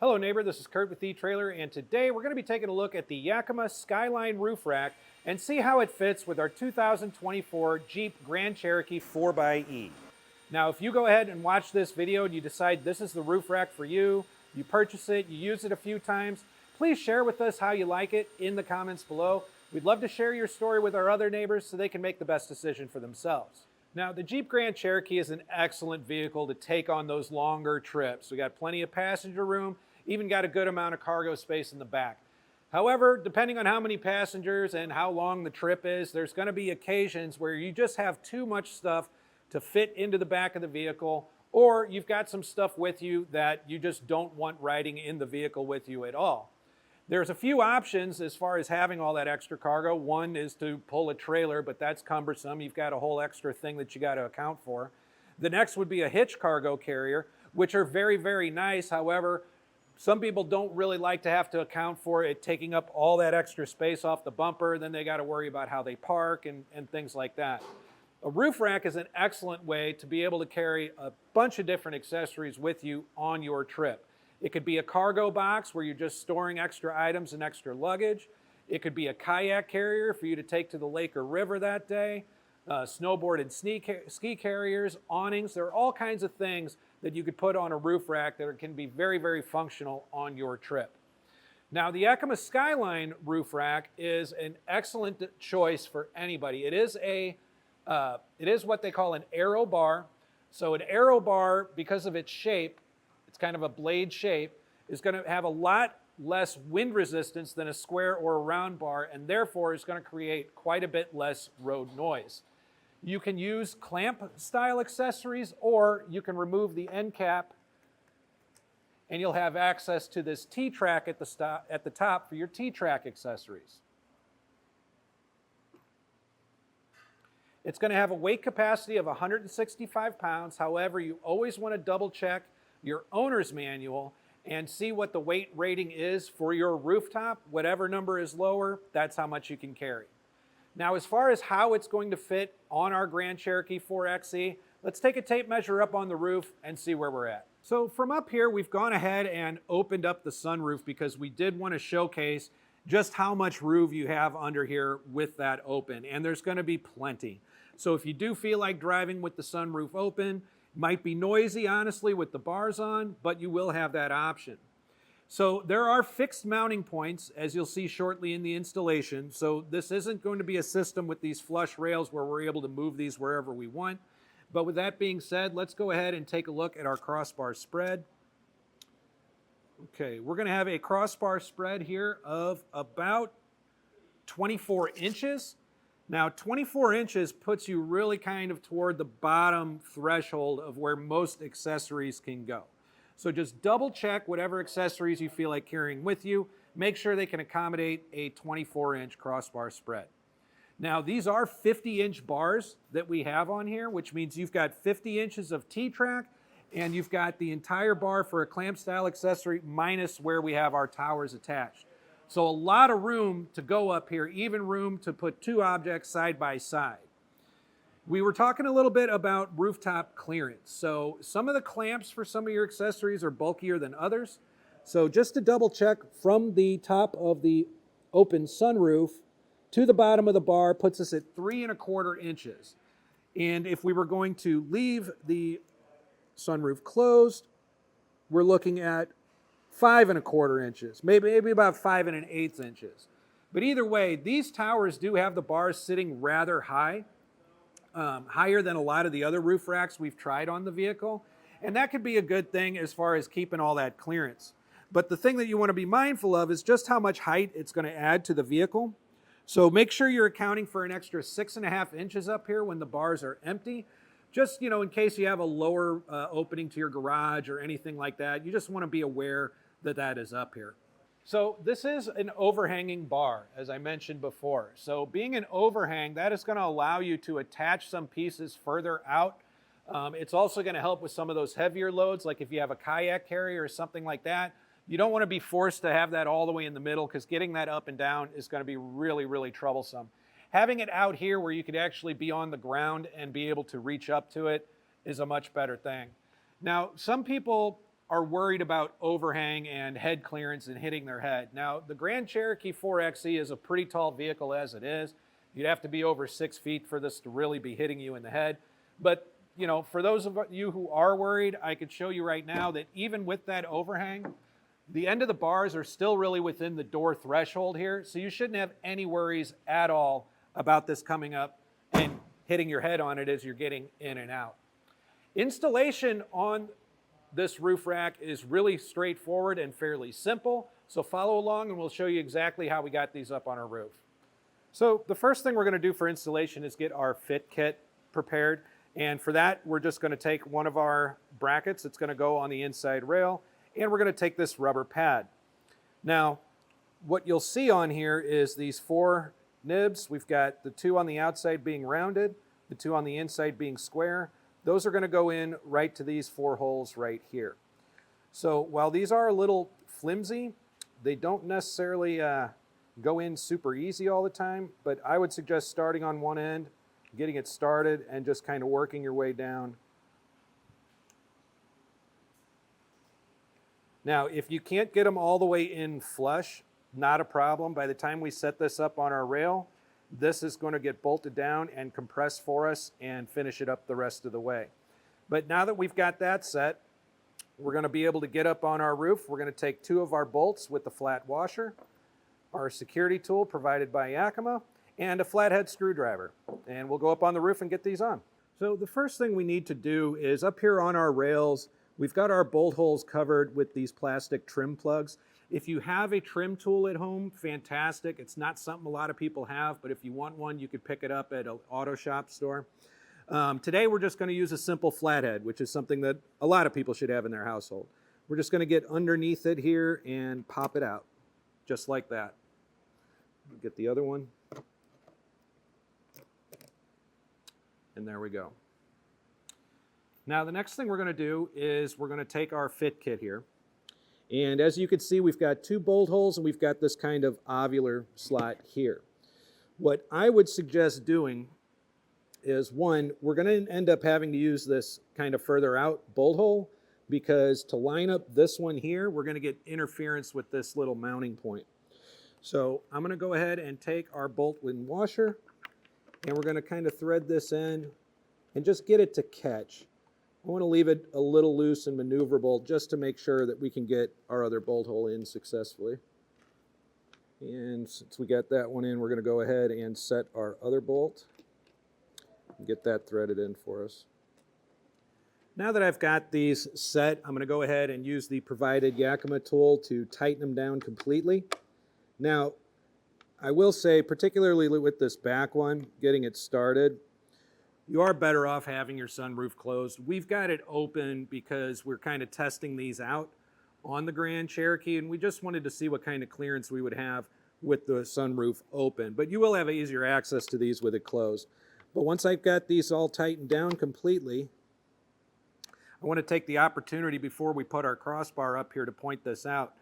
Hello neighbor, this is Curt with eTrailer, and today we're going to be taking a look at the Yakima SkyLine Roof Rack and see how it fits with our 2024 Jeep Grand Cherokee 4xe. Now if you go ahead and watch this video and you decide this is the roof rack for you, you purchase it, you use it a few times, please share with us how you like it in the comments below. We'd love to share your story with our other neighbors so they can make the best decision for themselves. Now, the Jeep Grand Cherokee is an excellent vehicle to take on those longer trips. We got plenty of passenger room, even got a good amount of cargo space in the back. However, depending on how many passengers and how long the trip is, there's going to be occasions where you just have too much stuff to fit into the back of the vehicle, or you've got some stuff with you that you just don't want riding in the vehicle with you at all. There's a few options as far as having all that extra cargo. One is to pull a trailer, but that's cumbersome. You've got a whole extra thing that you got to account for. The next would be a hitch cargo carrier, which are very, very nice. However, some people don't really like to have to account for it taking up all that extra space off the bumper. Then they got to worry about how they park and things like that. A roof rack is an excellent way to be able to carry a bunch of different accessories with you on your trip. It could be a cargo box where you're just storing extra items and extra luggage. It could be a kayak carrier for you to take to the lake or river that day. Snowboard and ski carriers, awnings. There are all kinds of things that you could put on a roof rack that can be very, very functional on your trip. Now, the Yakima SkyLine roof rack is an excellent choice for anybody. It is what they call an aero bar. So an aero bar, because of its shape, it's kind of a blade shape, is going to have a lot less wind resistance than a square or a round bar, and therefore is going to create quite a bit less road noise. You can use clamp style accessories, or you can remove the end cap and you'll have access to this T-track at the top for your T-track accessories. It's going to have a weight capacity of 165 pounds. However, you always want to double check your owner's manual and see what the weight rating is for your rooftop. Whatever number is lower, that's how much you can carry. Now, as far as how it's going to fit on our Grand Cherokee 4xe, let's take a tape measure up on the roof and see where we're at. So from up here, we've gone ahead and opened up the sunroof because we did want to showcase just how much room you have under here with that open, and there's going to be plenty. So if you do feel like driving with the sunroof open, might be noisy, honestly, with the bars on, but you will have that option. So there are fixed mounting points, as you'll see shortly in the installation. So this isn't going to be a system with these flush rails where we're able to move these wherever we want. But with that being said, let's go ahead and take a look at our crossbar spread. Okay, we're going to have a crossbar spread here of about 24 inches. Now, 24 inches puts you really kind of toward the bottom threshold of where most accessories can go. So just double check whatever accessories you feel like carrying with you. Make sure they can accommodate a 24-inch crossbar spread. Now, these are 50-inch bars that we have on here, which means you've got 50 inches of T-track, and you've got the entire bar for a clamp-style accessory minus where we have our towers attached. So a lot of room to go up here, even room to put two objects side by side. We were talking a little bit about rooftop clearance. So some of the clamps for some of your accessories are bulkier than others. So just to double check, from the top of the open sunroof to the bottom of the bar puts us at 3¼ inches. And if we were going to leave the sunroof closed, we're looking at 5¼ inches, maybe about 5⅛ inches. But either way, these towers do have the bars sitting rather high, higher than a lot of the other roof racks we've tried on the vehicle. And that could be a good thing as far as keeping all that clearance. But the thing that you want to be mindful of is just how much height it's going to add to the vehicle. So make sure you're accounting for an extra 6½ inches up here when the bars are empty. Just, in case you have a lower opening to your garage or anything like that, you just want to be aware that that is up here. So this is an overhanging bar, as I mentioned before. So being an overhang, that is going to allow you to attach some pieces further out. It's also going to help with some of those heavier loads, like if you have a kayak carrier or something like that. You don't want to be forced to have that all the way in the middle, because getting that up and down is going to be really, really troublesome. Having it out here where you could actually be on the ground and be able to reach up to it is a much better thing. Now, some people are worried about overhang and head clearance and hitting their head. Now, the Grand Cherokee 4xe is a pretty tall vehicle as it is. You'd have to be over 6 feet for this to really be hitting you in the head. But, you know, for those of you who are worried, I could show you right now that even with that overhang, the end of the bars are still really within the door threshold here, so you shouldn't have any worries at all about this coming up and hitting your head on it as you're getting in and out. Installation on this roof rack is really straightforward and fairly simple, so follow along and we'll show you exactly how we got these up on our roof. So the first thing we're going to do for installation is get our fit kit prepared, and for that we're just going to take one of our brackets. It's going to go on the inside rail, and we're going to take this rubber pad. Now, what you'll see on here is these 4 nibs. We've got the 2 on the outside being rounded, the 2 on the inside being square. Those are going to go in right to these 4 holes right here. So while these are a little flimsy, they don't necessarily go in super easy all the time, but I would suggest starting on one end, getting it started, and just kind of working your way down. Now, if you can't get them all the way in flush, not a problem. By the time we set this up on our rail, this is going to get bolted down and compressed for us and finish it up the rest of the way. But now that we've got that set, we're going to be able to get up on our roof. We're going to take 2 of our bolts with the flat washer, our security tool provided by Yakima, and a flathead screwdriver. And we'll go up on the roof and get these on. So the first thing we need to do is up here on our rails, we've got our bolt holes covered with these plastic trim plugs. If you have a trim tool at home, fantastic. It's not something a lot of people have, but if you want one, you could pick it up at an auto shop store. Today, we're just going to use a simple flathead, which is something that a lot of people should have in their household. We're just going to get underneath it here and pop it out, just like that. Get the other one. And there we go. Now, the next thing we're going to do is we're going to take our fit kit here. And as you can see, we've got 2 bolt holes and we've got this kind of ovular slot here. What I would suggest doing is, one, we're going to end up having to use this kind of further out bolt hole, because to line up this one here, we're going to get interference with this little mounting point. So I'm going to go ahead and take our bolt and washer, and we're going to kind of thread this in and just get it to catch. I want to leave it a little loose and maneuverable just to make sure that we can get our other bolt hole in successfully. And since we got that one in, we're going to go ahead and set our other bolt and get that threaded in for us. Now that I've got these set, I'm going to go ahead and use the provided Yakima tool to tighten them down completely. Now, I will say, particularly with this back one, getting it started, you are better off having your sunroof closed. We've got it open because we're kind of testing these out on the Grand Cherokee, and we just wanted to see what kind of clearance we would have with the sunroof open. But you will have easier access to these with it closed. But once I've got these all tightened down completely, I want to take the opportunity before we put our crossbar up here to point this out.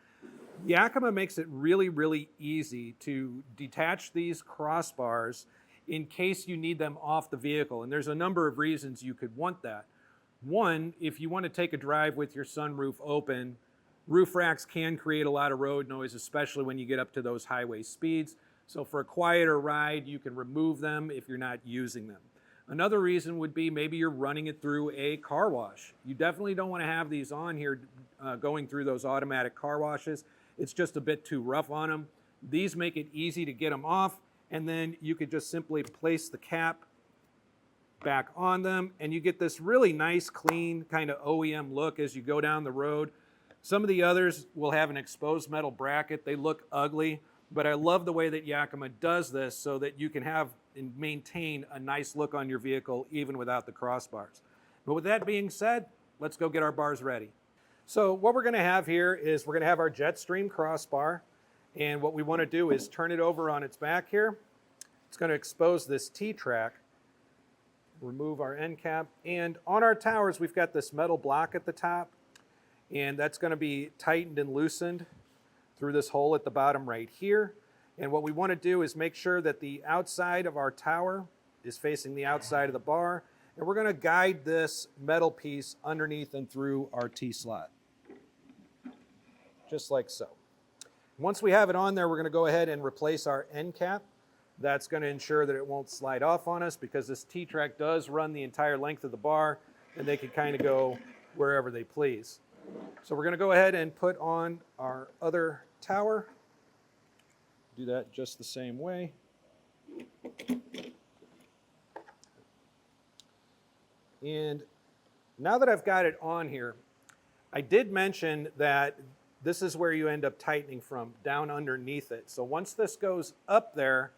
Yakima makes it really, really easy to detach these crossbars in case you need them off the vehicle. And there's a number of reasons you could want that. One, if you want to take a drive with your sunroof open, roof racks can create a lot of road noise, especially when you get up to those highway speeds. So for a quieter ride, you can remove them if you're not using them. Another reason would be maybe you're running it through a car wash. You definitely don't want to have these on here going through those automatic car washes. It's just a bit too rough on them. These make it easy to get them off, and then you could just simply place the cap back on them, and you get this really nice, clean kind of OEM look as you go down the road. Some of the others will have an exposed metal bracket. They look ugly, but I love the way that Yakima does this so that you can have and maintain a nice look on your vehicle even without the crossbars. But with that being said, let's go get our bars ready. So what we're going to have here is we're going to have our Jetstream crossbar, and what we want to do is turn it over on its back here. It's going to expose this T-track, remove our end cap, and on our towers we've got this metal block at the top, and that's going to be tightened and loosened through this hole at the bottom right here. And what we want to do is make sure that the outside of our tower is facing the outside of the bar, and we're going to guide this metal piece underneath and through our T-slot. just like so. Once we have it on there, we're going to go ahead and replace our end cap. That's going to ensure that it won't slide off on us, because this T-track does run the entire length of the bar, and they can kind of go wherever they please. So we're going to go ahead and put on our other tower. Do that just the same way. And now that I've got it on here, I did mention that this is where you end up tightening from, down underneath it. So once this goes up there,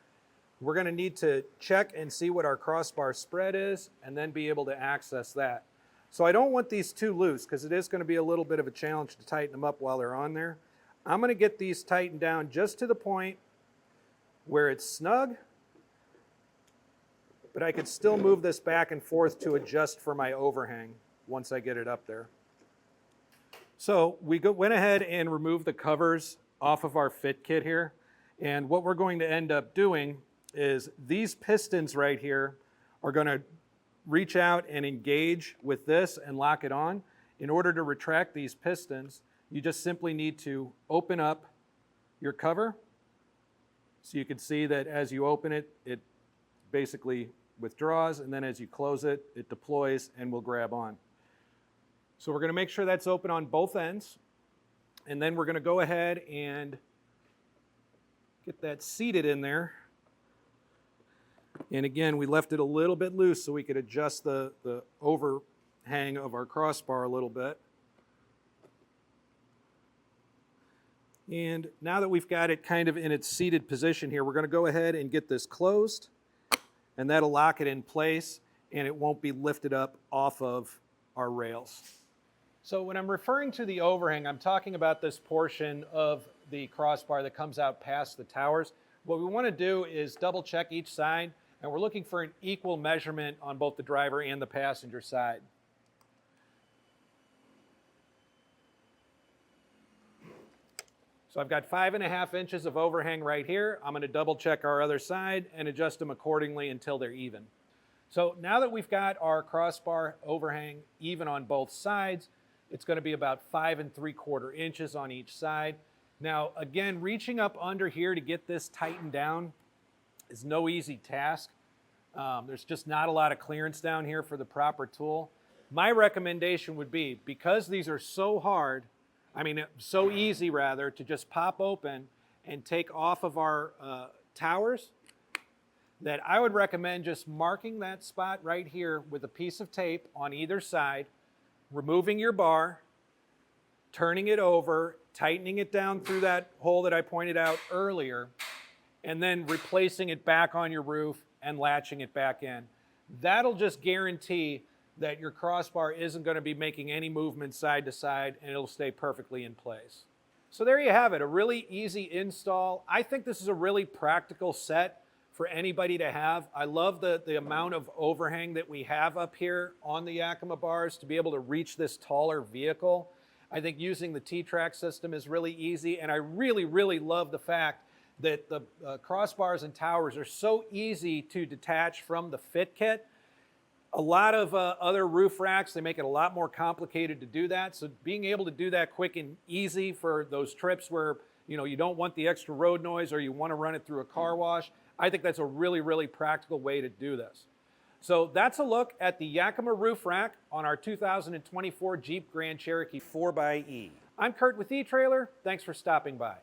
we're going to need to check and see what our crossbar spread is, and then be able to access that. So I don't want these too loose, because it is going to be a little bit of a challenge to tighten them up while they're on there. I'm going to get these tightened down just to the point where it's snug, but I could still move this back and forth to adjust for my overhang once I get it up there. So we went ahead and removed the covers off of our fit kit here, and what we're going to end up doing is these pistons right here are going to reach out and engage with this and lock it on. In order to retract these pistons, you just simply need to open up your cover. So you can see that as you open it, it basically withdraws, and then as you close it, it deploys and will grab on. So we're going to make sure that's open on both ends, and then we're going to go ahead and get that seated in there. And again, we left it a little bit loose so we could adjust the overhang of our crossbar a little bit. And now that we've got it kind of in its seated position here, we're going to go ahead and get this closed, and that'll lock it in place, and it won't be lifted up off of our rails. So when I'm referring to the overhang, I'm talking about this portion of the crossbar that comes out past the towers. What we want to do is double check each side, and we're looking for an equal measurement on both the driver and the passenger side. So I've got 5.5 inches of overhang right here. I'm going to double check our other side and adjust them accordingly until they're even. So now that we've got our crossbar overhang even on both sides, it's going to be about 5 3/4 inches on each side. Now again, reaching up under here to get this tightened down is no easy task. There's just not a lot of clearance down here for the proper tool. My recommendation would be, because these are so hard, so easy rather, to just pop open and take off of our towers, that I would recommend just marking that spot right here with a piece of tape on either side, removing your bar, turning it over, tightening it down through that hole that I pointed out earlier, and then replacing it back on your roof and latching it back in. That'll just guarantee that your crossbar isn't going to be making any movement side to side, and it'll stay perfectly in place. So there you have it, a really easy install. I think this is a really practical set for anybody to have. I love the amount of overhang that we have up here on the Yakima bars to be able to reach this taller vehicle. I think using the T-track system is really easy, and I really, really love the fact that the crossbars and towers are so easy to detach from the fit kit. A lot of other roof racks, they make it a lot more complicated to do that. So being able to do that quick and easy for those trips where you don't want the extra road noise, or you want to run it through a car wash, I think that's a really, really practical way to do this. So that's a look at the Yakima Roof Rack on our 2024 Jeep Grand Cherokee 4xe. I'm Curt with eTrailer. Thanks for stopping by.